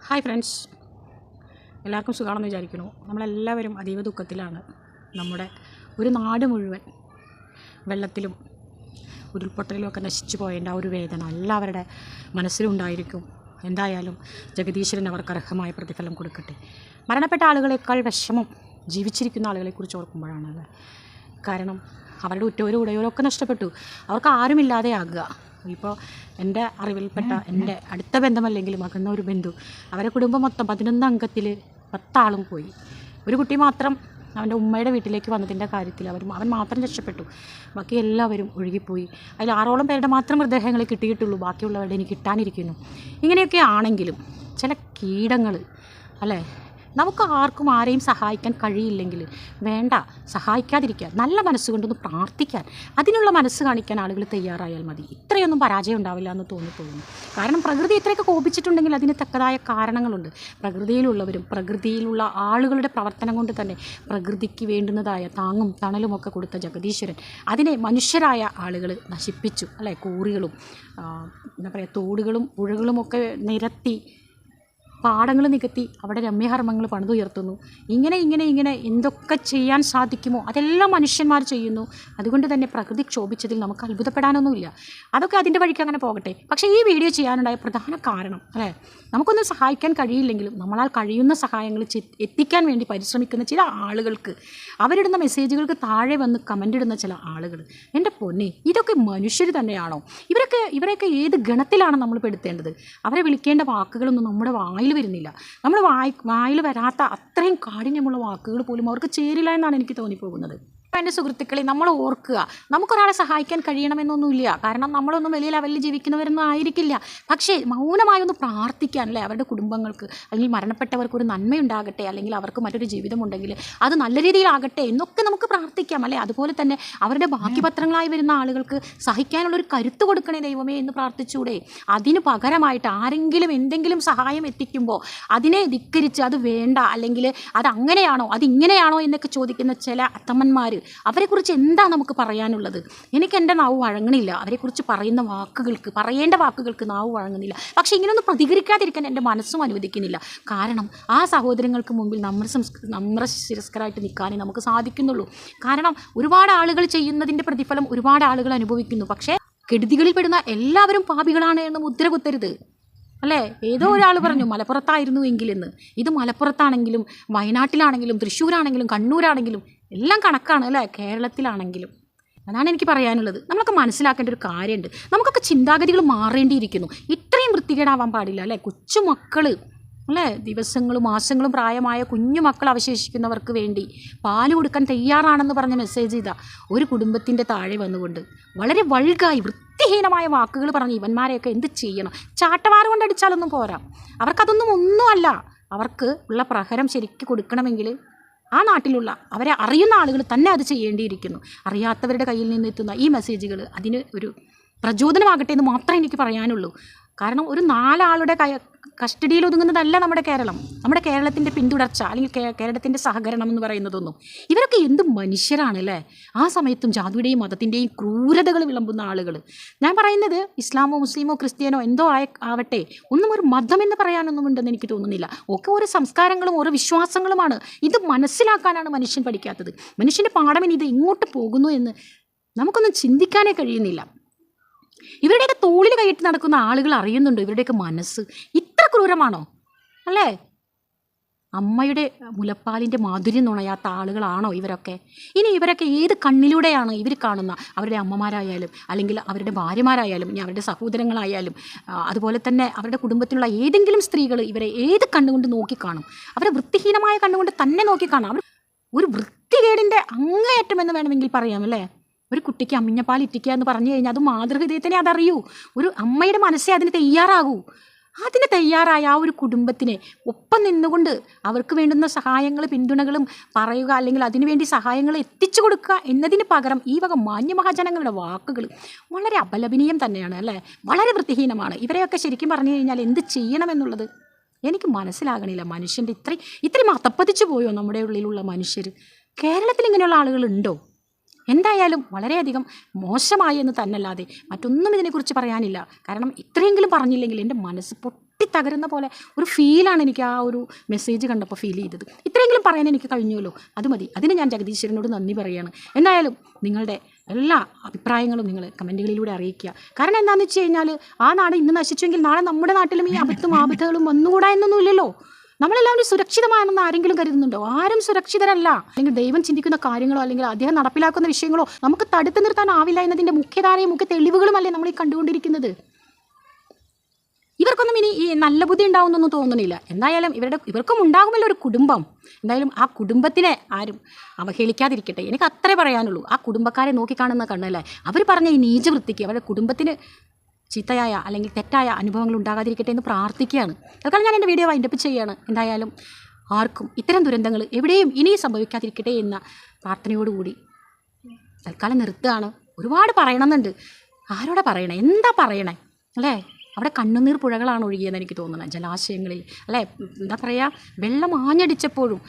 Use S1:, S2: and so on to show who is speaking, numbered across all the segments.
S1: Hi friends, എല്ലാവർക്കും സുഖമാണെന്ന് വിചാരിക്കുന്നു. നമ്മളെല്ലാവരും അതീവ ദുഃഖത്തിലാണ്. നമ്മുടെ ഒരു നാട് മുഴുവൻ വെള്ളത്തിലും ഉരുൾപൊട്ടലിലും ഒക്കെ നശിച്ചു പോയതിൻ്റെ ആ ഒരു വേദന എല്ലാവരുടെ മനസ്സിലുണ്ടായിരിക്കും. എന്തായാലും ജഗദീശ്വരൻ അവർക്ക് അർഹമായ പ്രതിഫലം കൊടുക്കട്ടെ. മരണപ്പെട്ട ആളുകളെക്കാൾ വിഷമം ജീവിച്ചിരിക്കുന്ന ആളുകളെക്കുറിച്ച് ഓർക്കുമ്പോഴാണ് അല്ലേ. കാരണം അവരുടെ ഉറ്റവരും ഉടയവരും ഒക്കെ നഷ്ടപ്പെട്ടു. അവർക്ക് ആരുമില്ലാതെയാകുക. ഇപ്പോൾ എൻ്റെ അറിവിൽപ്പെട്ട എൻ്റെ അടുത്ത ബന്ധമല്ലെങ്കിലും അകന്ന ഒരു ബന്ധു, അവരുടെ കുടുംബം മൊത്തം 11 അംഗത്തിൽ 10 ആളും പോയി. ഒരു കുട്ടി മാത്രം അവൻ്റെ ഉമ്മയുടെ വീട്ടിലേക്ക് വന്നതിൻ്റെ കാര്യത്തിൽ അവൻ മാത്രം രക്ഷപ്പെട്ടു. ബാക്കി എല്ലാവരും ഒഴുകിപ്പോയി. അതിൽ 6ഓളം പേരുടെ മാത്രം മൃതദേഹങ്ങളെ കിട്ടിയിട്ടുള്ളൂ. ബാക്കിയുള്ളവരുടെ ഇനി കിട്ടാനിരിക്കുന്നു. ഇങ്ങനെയൊക്കെ ആണെങ്കിലും ചില കീടങ്ങൾ അല്ലേ, നമുക്ക് ആർക്കും ആരെയും സഹായിക്കാൻ കഴിയില്ലെങ്കിൽ വേണ്ട, സഹായിക്കാതിരിക്കുക. നല്ല മനസ്സുകൊണ്ടൊന്ന് പ്രാർത്ഥിക്കാൻ, അതിനുള്ള മനസ്സ് കാണിക്കാൻ ആളുകൾ തയ്യാറായാൽ മതി. ഇത്രയൊന്നും പരാജയം ഉണ്ടാവില്ല എന്ന് തോന്നിപ്പോകുന്നു. കാരണം പ്രകൃതി ഇത്രയൊക്കെ കോപിച്ചിട്ടുണ്ടെങ്കിൽ അതിന് തക്കതായ കാരണങ്ങളുണ്ട്. പ്രകൃതിയിലുള്ളവരും പ്രകൃതിയിലുള്ള ആളുകളുടെ പ്രവർത്തനം കൊണ്ട് തന്നെ പ്രകൃതിക്ക് വേണ്ടുന്നതായ താങ്ങും തണലുമൊക്കെ കൊടുത്ത ജഗദീശ്വരൻ അതിനെ മനുഷ്യരായ ആളുകൾ നശിപ്പിച്ചു അല്ലേ. കോറികളും എന്താ പറയുക, തോടുകളും പുഴകളുമൊക്കെ നിരത്തി, പാടങ്ങൾ നികത്തി അവിടെ രമ്യകർമ്മങ്ങൾ പണിതുയർത്തുന്നു. ഇങ്ങനെ എന്തൊക്കെ ചെയ്യാൻ സാധിക്കുമോ അതെല്ലാം മനുഷ്യന്മാർ ചെയ്യുന്നു. അതുകൊണ്ട് തന്നെ പ്രകൃതി ക്ഷോഭിച്ചതിൽ നമുക്ക് അത്ഭുതപ്പെടാനൊന്നുമില്ല. അതൊക്കെ അതിൻ്റെ വഴിക്ക് അങ്ങനെ പോകട്ടെ. പക്ഷേ ഈ വീഡിയോ ചെയ്യാനുണ്ടായ പ്രധാന കാരണം അല്ലേ, നമുക്കൊന്നും സഹായിക്കാൻ കഴിയില്ലെങ്കിലും നമ്മളാൽ കഴിയുന്ന സഹായങ്ങൾ എത്തിക്കാൻ വേണ്ടി പരിശ്രമിക്കുന്ന ചില ആളുകൾക്ക്, അവരിടുന്ന മെസ്സേജുകൾക്ക് താഴെ വന്ന് കമൻ്റ് ഇടുന്ന ചില ആളുകൾ, എൻ്റെ പൊന്നെ, ഇതൊക്കെ മനുഷ്യർ തന്നെയാണോ? ഇവരെയൊക്കെ ഏത് ഗണത്തിലാണ് നമ്മൾ പെടുത്തേണ്ടത്? അവരെ വിളിക്കേണ്ട വാക്കുകളൊന്നും നമ്മുടെ വായിൽ വരുന്നില്ല. നമ്മൾ വായിൽ വരാത്ത അത്രയും കാഠിന്യമുള്ള വാക്കുകൾ പോലും അവർക്ക് ചേരില്ല എന്നാണ് എനിക്ക് തോന്നിപ്പോകുന്നത്. എൻ്റെ സുഹൃത്തുക്കളെ, നമ്മൾ ഓർക്കുക, നമുക്കൊരാളെ സഹായിക്കാൻ കഴിയണമെന്നൊന്നുമില്ല. കാരണം നമ്മളൊന്നും വലിയ ലെവലിൽ ജീവിക്കുന്നവരൊന്നും ആയിരിക്കില്ല. പക്ഷേ മൗനമായി ഒന്ന് പ്രാർത്ഥിക്കാൻ അല്ലേ, അവരുടെ കുടുംബങ്ങൾക്ക് അല്ലെങ്കിൽ മരണപ്പെട്ടവർക്ക് ഒരു നന്മയുണ്ടാകട്ടെ, അല്ലെങ്കിൽ അവർക്ക് മറ്റൊരു ജീവിതമുണ്ടെങ്കിൽ അത് നല്ല രീതിയിലാകട്ടെ എന്നൊക്കെ നമുക്ക് പ്രാർത്ഥിക്കാം അല്ലേ. അതുപോലെ തന്നെ അവരുടെ ബാക്കി പത്രങ്ങളായി വരുന്ന ആളുകൾക്ക് സഹിക്കാനുള്ളൊരു കരുത്ത് കൊടുക്കണേ ദൈവമേ എന്ന് പ്രാർത്ഥിച്ചൂടെ? അതിന് പകരമായിട്ട് ആരെങ്കിലും എന്തെങ്കിലും സഹായം എത്തിക്കുമ്പോൾ അതിനെ ധിക്കരിച്ച് അത് വേണ്ട, അല്ലെങ്കിൽ അത് അങ്ങനെയാണോ അതിങ്ങനെയാണോ എന്നൊക്കെ ചോദിക്കുന്ന ചില അത്തമ്മന്മാർ, അവരെക്കുറിച്ച് എന്താ നമുക്ക് പറയാനുള്ളത്? എനിക്ക് എൻ്റെ നാവ് വഴങ്ങണില്ല. അവരെക്കുറിച്ച് പറയേണ്ട വാക്കുകൾക്ക് നാവ് വഴങ്ങുന്നില്ല. പക്ഷേ ഇങ്ങനെയൊന്നും പ്രതികരിക്കാതിരിക്കാൻ എൻ്റെ മനസ്സും അനുവദിക്കുന്നില്ല. കാരണം ആ സഹോദരങ്ങൾക്ക് മുമ്പിൽ നമ്രശിരസ്കരായിട്ട് നിൽക്കാനേ നമുക്ക് സാധിക്കുന്നുള്ളൂ. കാരണം ഒരുപാട് ആളുകൾ ചെയ്യുന്നതിൻ്റെ പ്രതിഫലം ഒരുപാട് ആളുകൾ അനുഭവിക്കുന്നു. പക്ഷേ കെടുതികളിൽ പെടുന്ന എല്ലാവരും പാപികളാണ് എന്ന് മുദ്ര കുത്തരുത് അല്ലേ. ഏതോ ഒരാൾ പറഞ്ഞു മലപ്പുറത്തായിരുന്നു എങ്കിലെന്ന്. ഇത് മലപ്പുറത്താണെങ്കിലും വയനാട്ടിലാണെങ്കിലും തൃശ്ശൂരാണെങ്കിലും കണ്ണൂരാണെങ്കിലും എല്ലാം കണക്കാണ് അല്ലേ. കേരളത്തിലാണെങ്കിലും അതാണ് എനിക്ക് പറയാനുള്ളത്. നമ്മളൊക്കെ മനസ്സിലാക്കേണ്ട ഒരു കാര്യമുണ്ട്. നമുക്കൊക്കെ ചിന്താഗതികൾ മാറേണ്ടിയിരിക്കുന്നു. ഇത്രയും വൃത്തികേടാവാൻ പാടില്ല അല്ലേ. കൊച്ചുമക്കൾ അല്ലേ, ദിവസങ്ങളും മാസങ്ങളും പ്രായമായ കുഞ്ഞു മക്കൾ അവശേഷിക്കുന്നവർക്ക് വേണ്ടി പാല് കൊടുക്കാൻ തയ്യാറാണെന്ന് പറഞ്ഞ മെസ്സേജ് ഇതാ ഒരു കുടുംബത്തിൻ്റെ താഴെ വന്നുകൊണ്ട് വളരെ വൾഗായി വൃത്തിഹീനമായ വാക്കുകൾ പറഞ്ഞ് ഇവന്മാരെയൊക്കെ എന്ത് ചെയ്യണം? ചാട്ടവാറ് കൊണ്ടടിച്ചാലൊന്നും പോരാ. ഒന്നുമല്ല. അവർക്ക് ഉള്ള പ്രഹരം ശരിക്കും കൊടുക്കണമെങ്കിൽ ആ നാട്ടിലുള്ള അവരെ അറിയുന്ന ആളുകൾ തന്നെ അത് ചെയ്യേണ്ടിയിരിക്കുന്നു. അറിയാത്തവരുടെ കയ്യിൽ നിന്ന് എത്തുന്ന ഈ മെസ്സേജുകൾ അതിന് ഒരു പ്രചോദനമാകട്ടെ എന്ന് മാത്രമേ എനിക്ക് പറയാനുള്ളൂ. കാരണം ഒരു 4 ആളുടെ കസ്റ്റഡിയിൽ ഒതുങ്ങുന്നതല്ല നമ്മുടെ കേരളം. നമ്മുടെ കേരളത്തിൻ്റെ പിന്തുടർച്ച അല്ലെങ്കിൽ കേരളത്തിൻ്റെ സഹകരണം എന്ന് പറയുന്നതൊന്നും. ഇവരൊക്കെ എന്ത് മനുഷ്യരാണ് അല്ലേ. ആ സമയത്തും ജാതിയുടെയും മതത്തിൻ്റെയും ക്രൂരതകൾ വിളമ്പുന്ന ആളുകൾ. ഞാൻ പറയുന്നത് ഇസ്ലാമോ മുസ്ലിമോ ക്രിസ്ത്യാനോ എന്തോ ആവട്ടെ, ഒന്നും ഒരു മതം എന്ന് പറയാനൊന്നും ഉണ്ടെന്ന് എനിക്ക് തോന്നുന്നില്ല. ഒക്കെ ഓരോ സംസ്കാരങ്ങളും ഓരോ വിശ്വാസങ്ങളുമാണ്. ഇത് മനസ്സിലാക്കാനാണ് മനുഷ്യൻ പഠിക്കാത്തത്. മനുഷ്യൻ്റെ പാഠം ഇനി ഇത് ഇങ്ങോട്ട് പോകുന്നു എന്ന് നമുക്കൊന്നും ചിന്തിക്കാനേ കഴിയുന്നില്ല. ഇവരുടെയൊക്കെ തോളിൽ കൈയിട്ട് നടക്കുന്ന ആളുകൾ അറിയുന്നുണ്ടോ ഇവരുടെയൊക്കെ മനസ്സ് ഇത്ര ക്രൂരമാണോ അല്ലേ? അമ്മയുടെ മുലപ്പാലിൻ്റെ മാധുര്യം നുണയാത്ത ആളുകളാണോ ഇവരൊക്കെ? ഇനി ഇവരൊക്കെ ഏത് കണ്ണിലൂടെയാണ് ഇവർ കാണുന്ന അവരുടെ അമ്മമാരായാലും അല്ലെങ്കിൽ അവരുടെ ഭാര്യമാരായാലും ഇനി അവരുടെ സഹോദരങ്ങളായാലും അതുപോലെ തന്നെ അവരുടെ കുടുംബത്തിലുള്ള ഏതെങ്കിലും സ്ത്രീകൾ ഇവരെ ഏത് കണ്ണുകൊണ്ട് നോക്കിക്കാണും? അവരെ വൃത്തിഹീനമായ കണ്ണുകൊണ്ട് തന്നെ നോക്കിക്കാണും. അവർ ഒരു വൃത്തികേടിൻ്റെ അങ്ങേയറ്റം എന്ന് വേണമെങ്കിൽ പറയാം അല്ലേ. ഒരു കുട്ടിക്ക് അമ്മിഞ്ഞപ്പാൽ ഇറ്റിക്കുക എന്ന് പറഞ്ഞു കഴിഞ്ഞാൽ അത് മാതൃഹൃദയത്തിനെ അതറിയൂ. ഒരു അമ്മയുടെ മനസ്സേ അതിന് തയ്യാറാകൂ. അതിന് തയ്യാറായ ആ ഒരു കുടുംബത്തിനെ ഒപ്പം നിന്നുകൊണ്ട് അവർക്ക് വേണ്ടുന്ന സഹായങ്ങൾ പിന്തുണകളും പറയുക, അല്ലെങ്കിൽ അതിനുവേണ്ടി സഹായങ്ങൾ എത്തിച്ചു കൊടുക്കുക എന്നതിന് പകരം ഈ വക മാന്യമഹാജനങ്ങളുടെ വാക്കുകൾ വളരെ അപലപനീയം തന്നെയാണ് അല്ലേ. വളരെ വൃത്തിഹീനമാണ്. ഇവരെയൊക്കെ ശരിക്കും പറഞ്ഞു കഴിഞ്ഞാൽ എന്ത് ചെയ്യണമെന്നുള്ളത് എനിക്ക് മനസ്സിലാകണില്ല. മനുഷ്യൻ്റെ ഇത്രയും അധപ്പതിച്ചു പോയോ നമ്മുടെ ഉള്ളിലുള്ള മനുഷ്യർ? കേരളത്തിൽ ഇങ്ങനെയുള്ള ആളുകളുണ്ടോ? എന്തായാലും വളരെയധികം മോശമായി എന്ന് തന്നല്ലാതെ മറ്റൊന്നും ഇതിനെക്കുറിച്ച് പറയാനില്ല. കാരണം ഇത്രയെങ്കിലും പറഞ്ഞില്ലെങ്കിൽ എൻ്റെ മനസ്സ് തകരുന്ന പോലെ ഒരു ഫീലാണ് എനിക്ക് ആ ഒരു മെസ്സേജ് കണ്ടപ്പോൾ ഫീൽ ചെയ്തത്. ഇത്രയെങ്കിലും പറയാൻ എനിക്ക് കഴിഞ്ഞുവല്ലോ, അത് മതി. അതിന് ഞാൻ ജഗദീശ്വരനോട് നന്ദി പറയുകയാണ്. എന്തായാലും നിങ്ങളുടെ എല്ലാ അഭിപ്രായങ്ങളും നിങ്ങൾ കമൻറ്റുകളിലൂടെ അറിയിക്കുക. കാരണം എന്താണെന്ന് വെച്ച് കഴിഞ്ഞാൽ ആ നാട് ഇന്ന് നശിച്ചെങ്കിൽ നാളെ നമ്മുടെ നാട്ടിലും ഈ ആപത്തുകളും വന്നുകൂടാ എന്നൊന്നുമില്ലല്ലോ. നമ്മളെല്ലാവരും സുരക്ഷിതമാണെന്ന് ആരെങ്കിലും കരുതുന്നുണ്ടോ? ആരും സുരക്ഷിതരല്ല. അല്ലെങ്കിൽ ദൈവം ചിന്തിക്കുന്ന കാര്യങ്ങളോ അല്ലെങ്കിൽ അദ്ദേഹം നടപ്പിലാക്കുന്ന വിഷയങ്ങളോ നമുക്ക് തടുത്തു നിർത്താനാവില്ല എന്നതിൻ്റെ മുഖ്യധാരയും മുഖ്യ തെളിവുകളുമല്ലേ നമ്മൾ ഈ കണ്ടുകൊണ്ടിരിക്കുന്നത്. ഇവർക്കൊന്നും ഇനി ഈ നല്ല ബുദ്ധി ഉണ്ടാവുമെന്നൊന്നും തോന്നുന്നില്ല. എന്തായാലും ഇവർക്കും ഉണ്ടാകുമല്ലോ ഒരു കുടുംബം. എന്തായാലും ആ കുടുംബത്തിനെ ആരും അവഹേളിക്കാതിരിക്കട്ടെ, എനിക്ക് അത്രേ പറയാനുള്ളൂ. ആ കുടുംബക്കാരെ നോക്കിക്കാണുന്ന കണ്ണല്ലേ, അവർ പറഞ്ഞ ഈ നീചവൃത്തിക്ക് അവരുടെ കുടുംബത്തിന് ചീത്തയായ അല്ലെങ്കിൽ തെറ്റായ അനുഭവങ്ങൾ ഉണ്ടാകാതിരിക്കട്ടെ എന്ന് പ്രാർത്ഥിക്കുകയാണ്. തൽക്കാലം ഞാൻ എൻ്റെ വീഡിയോ വൈൻഡപ്പ് ചെയ്യുകയാണ്. എന്തായാലും ആർക്കും ഇത്തരം ദുരന്തങ്ങൾ എവിടെയും ഇനിയും സംഭവിക്കാതിരിക്കട്ടെ എന്ന പ്രാർത്ഥനയോടുകൂടി തൽക്കാലം നിർത്തുകയാണ്. ഒരുപാട് പറയണമെന്നുണ്ട്, ആരോടെ പറയണേ, എന്താ പറയണേ അല്ലേ? അവിടെ കണ്ണുനീർ പുഴകളാണ് ഒഴുകിയെന്ന് എനിക്ക് തോന്നുന്നത്, ജലാശയങ്ങളിൽ അല്ലേ. എന്താ പറയുക, വെള്ളം ആഞ്ഞടിച്ചപ്പോഴും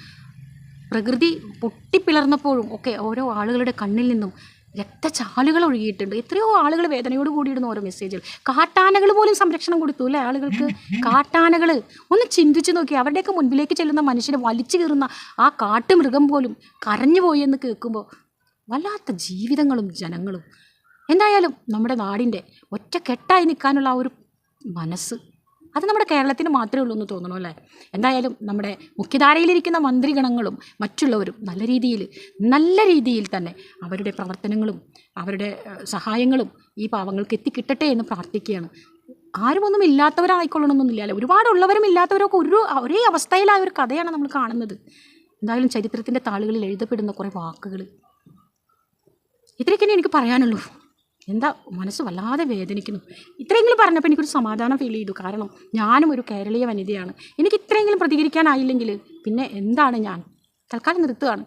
S1: പ്രകൃതി പൊട്ടിപ്പിളർന്നപ്പോഴും ഒക്കെ ഓരോ ആളുകളുടെ കണ്ണിൽ നിന്നും രക്തചാലുകൾ ഒഴുകിയിട്ടുണ്ട്. എത്രയോ ആളുകൾ വേദനയോട് കൂടിയിടുന്ന ഓരോ മെസ്സേജുകൾ. കാട്ടാനകൾ പോലും സംരക്ഷണം കൊടുത്തു അല്ലേ ആളുകൾക്ക്. കാട്ടാനകൾ ഒന്ന് ചിന്തിച്ചു നോക്കി, അവരുടെയൊക്കെ മുൻപിലേക്ക് ചെല്ലുന്ന മനുഷ്യനെ വലിച്ചു കീറുന്ന ആ കാട്ടുമൃഗം പോലും കരഞ്ഞു പോയി എന്ന് കേൾക്കുമ്പോൾ വല്ലാത്ത ജീവിതങ്ങളും ജനങ്ങളും. എന്തായാലും നമ്മുടെ നാടിൻ്റെ ഒറ്റക്കെട്ടായി നിൽക്കാനുള്ള ആ ഒരു മനസ്സ്, അത് നമ്മുടെ കേരളത്തിന് മാത്രമേ ഉള്ളൂ എന്ന് തോന്നണു അല്ലേ. എന്തായാലും നമ്മുടെ മുഖ്യധാരയിലിരിക്കുന്ന മന്ത്രിഗണങ്ങളും മറ്റുള്ളവരും നല്ല രീതിയിൽ തന്നെ അവരുടെ പ്രവർത്തനങ്ങളും അവരുടെ സഹായങ്ങളും ഈ പാവങ്ങൾക്ക് എത്തിക്കിട്ടട്ടെ എന്ന് പ്രാർത്ഥിക്കുകയാണ്. ആരുമൊന്നും ഇല്ലാത്തവരായിക്കൊള്ളണമെന്നൊന്നുമില്ലല്ലോ, ഒരുപാടുള്ളവരും ഇല്ലാത്തവരൊക്കെ ഒരേ അവസ്ഥയിലായ ഒരു കഥയാണ് നമ്മൾ കാണുന്നത്. എന്തായാലും ചരിത്രത്തിൻ്റെ താളുകളിൽ എഴുതപ്പെടുന്ന കുറേ വാക്കുകൾ, ഇത്രയൊക്കെ എനിക്ക് പറയാനുള്ളൂ. എന്താ മനസ്സ് വല്ലാതെ വേദനിക്കുന്നു. ഇത്രയെങ്കിലും പറഞ്ഞപ്പോൾ എനിക്കൊരു സമാധാനം ഫീൽ ചെയ്തു. കാരണം ഞാനും ഒരു കേരളീയ വനിതയാണ്. എനിക്ക് ഇത്രയെങ്കിലും പ്രതികരിക്കാനായില്ലെങ്കിൽ പിന്നെ എന്താണ് ഞാൻ. തൽക്കാലം നിർത്തുകയാണ്.